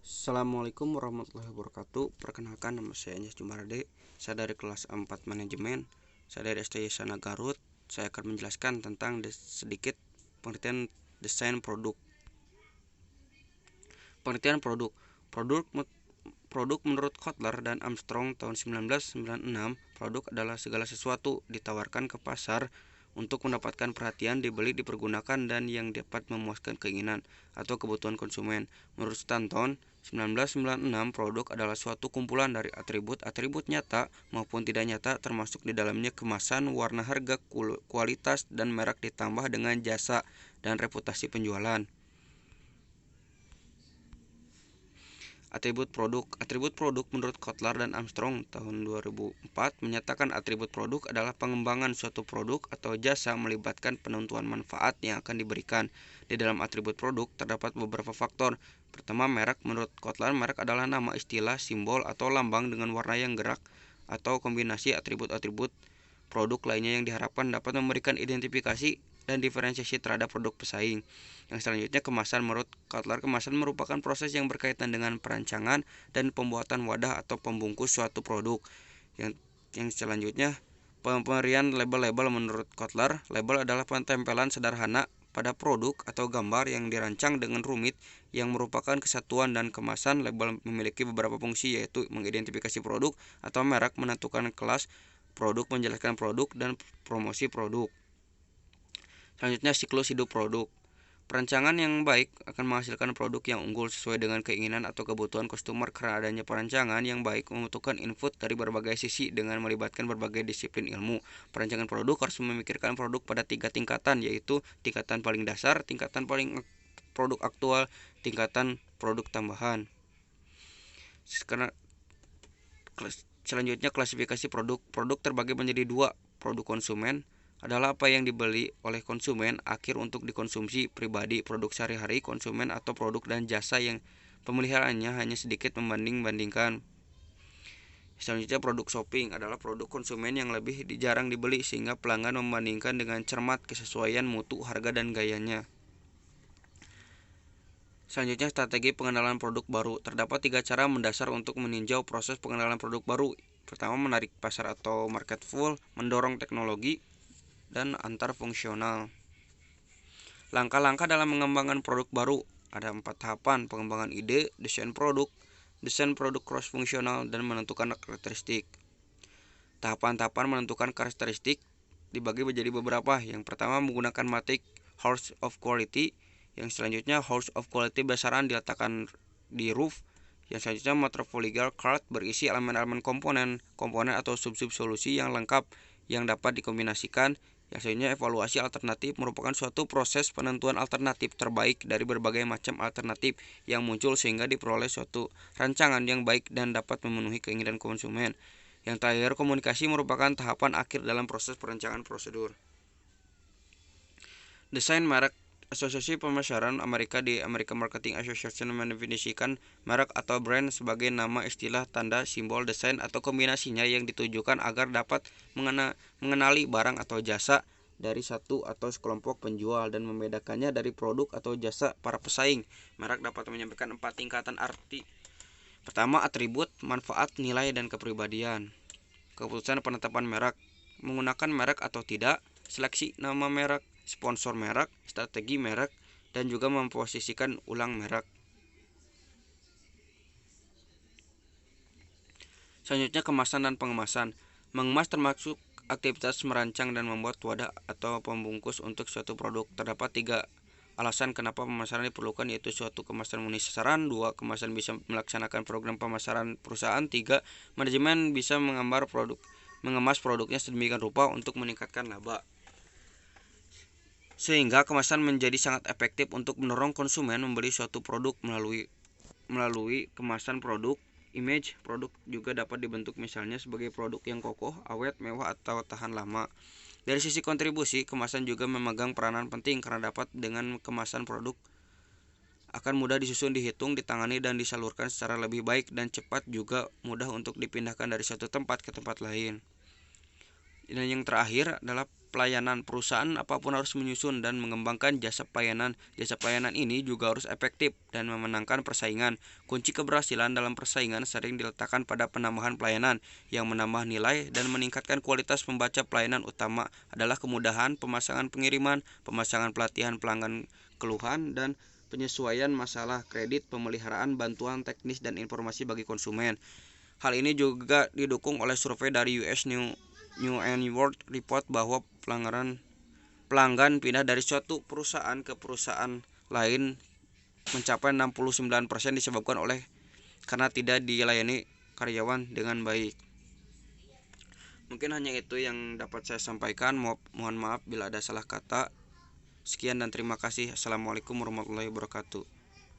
Assalamualaikum warahmatullahi wabarakatuh. Perkenalkan, nama saya Anjas Jumarade. Saya dari kelas 4 manajemen. Saya dari STY Sana Garut. Saya akan menjelaskan tentang sedikit pengertian desain produk. Pengertian produk. Produk menurut Kotler dan Armstrong tahun 1996, produk adalah segala sesuatu ditawarkan ke pasar untuk mendapatkan perhatian, dibeli, dipergunakan, dan yang dapat memuaskan keinginan atau kebutuhan konsumen. Menurut Stanton, 1996, produk adalah suatu kumpulan dari atribut-atribut nyata maupun tidak nyata, termasuk di dalamnya kemasan, warna, harga, kualitas, dan merek ditambah dengan jasa dan reputasi penjualan. Atribut produk menurut Kotler dan Armstrong tahun 2004 menyatakan atribut produk adalah pengembangan suatu produk atau jasa melibatkan penentuan manfaat yang akan diberikan. Di dalam atribut produk terdapat beberapa faktor. Pertama, merek. Menurut Kotler, merek adalah nama, istilah, simbol, atau lambang dengan warna yang gerak atau kombinasi atribut-atribut produk lainnya yang diharapkan dapat memberikan identifikasi dan diferensiasi terhadap produk pesaing. Yang selanjutnya, kemasan. Menurut Kotler, kemasan merupakan proses yang berkaitan dengan perancangan dan pembuatan wadah atau pembungkus suatu produk. Yang selanjutnya, pemberian label-label. Menurut Kotler, label adalah pentempelan sederhana pada produk atau gambar yang dirancang dengan rumit yang merupakan kesatuan, dan kemasan. Label memiliki beberapa fungsi, yaitu mengidentifikasi produk atau merek, menentukan kelas produk, menjelaskan produk, dan promosi produk. Selanjutnya, siklus hidup produk. Perancangan yang baik akan menghasilkan produk yang unggul sesuai dengan keinginan atau kebutuhan customer. Karena adanya perancangan yang baik membutuhkan input dari berbagai sisi dengan melibatkan berbagai disiplin ilmu. Perancangan produk harus memikirkan produk pada 3 tingkatan, yaitu tingkatan paling dasar, tingkatan paling produk aktual, tingkatan produk tambahan. Selanjutnya, klasifikasi produk. Produk terbagi menjadi 2. Produk konsumen adalah apa yang dibeli oleh konsumen akhir untuk dikonsumsi pribadi. Produk sehari-hari konsumen atau produk dan jasa yang pemeliharaannya hanya sedikit membanding-bandingkan. Selanjutnya, produk shopping adalah produk konsumen yang lebih jarang dibeli sehingga pelanggan membandingkan dengan cermat kesesuaian mutu, harga, dan gayanya. Selanjutnya, strategi pengenalan produk baru. Terdapat 3 cara mendasar untuk meninjau proses pengenalan produk baru. Pertama, menarik pasar atau market pull, mendorong teknologi, dan antar fungsional. Langkah-langkah dalam mengembangkan produk baru. Ada 4 tahapan: pengembangan ide, desain produk cross fungsional, dan menentukan karakteristik. Tahapan-tahapan menentukan karakteristik dibagi menjadi beberapa. Yang pertama, menggunakan matriks House of Quality. Yang selanjutnya, House of Quality besaran diletakkan di roof. Yang selanjutnya, Metropoligal Cart berisi elemen-elemen komponen atau sub-sub solusi yang lengkap yang dapat dikombinasikan. Yang selanjutnya, evaluasi alternatif merupakan suatu proses penentuan alternatif terbaik dari berbagai macam alternatif yang muncul sehingga diperoleh suatu rancangan yang baik dan dapat memenuhi keinginan konsumen. Yang terakhir, komunikasi merupakan tahapan akhir dalam proses perencanaan prosedur. Desain merek. Asosiasi Pemasaran Amerika di American Marketing Association mendefinisikan merek atau brand sebagai nama, istilah, tanda, simbol, desain, atau kombinasinya yang ditujukan agar dapat mengenali barang atau jasa dari satu atau sekelompok penjual dan membedakannya dari produk atau jasa para pesaing. Merek dapat menyampaikan 4 tingkatan arti. Pertama, atribut, manfaat, nilai, dan kepribadian. Keputusan penetapan merek. Menggunakan merek atau tidak, seleksi nama merek, sponsor merek, strategi merek, dan juga memposisikan ulang merek. Selanjutnya, kemasan dan pengemasan. Mengemas termasuk aktivitas merancang dan membuat wadah atau pembungkus untuk suatu produk. Terdapat 3 alasan kenapa pemasaran diperlukan, yaitu suatu kemasan memenuhi sasaran, 2. Kemasan bisa melaksanakan program pemasaran perusahaan, 3. Manajemen bisa mengemas produknya sedemikian rupa untuk meningkatkan laba. Sehingga kemasan menjadi sangat efektif untuk mendorong konsumen membeli suatu produk melalui kemasan produk. Image produk juga dapat dibentuk misalnya sebagai produk yang kokoh, awet, mewah, atau tahan lama. Dari sisi kontribusi, kemasan juga memegang peranan penting karena dapat dengan kemasan produk akan mudah disusun, dihitung, ditangani, dan disalurkan secara lebih baik dan cepat, juga mudah untuk dipindahkan dari satu tempat ke tempat lain. Dan yang terakhir adalah pelayanan. Perusahaan apapun harus menyusun dan mengembangkan jasa pelayanan. Jasa pelayanan ini juga harus efektif dan memenangkan persaingan. Kunci keberhasilan dalam persaingan sering diletakkan pada penambahan pelayanan yang menambah nilai dan meningkatkan kualitas pembaca. Pelayanan utama adalah kemudahan pemasangan pengiriman, pemasangan pelatihan pelanggan keluhan, dan penyesuaian masalah kredit, pemeliharaan, bantuan teknis, dan informasi bagi konsumen. Hal ini juga didukung oleh survei dari US New and World Report bahwa pelanggan pindah dari suatu perusahaan ke perusahaan lain mencapai 69% disebabkan karena tidak dilayani karyawan dengan baik. Mungkin hanya itu yang dapat saya sampaikan. Mohon maaf bila ada salah kata. Sekian dan terima kasih. Assalamualaikum warahmatullahi wabarakatuh.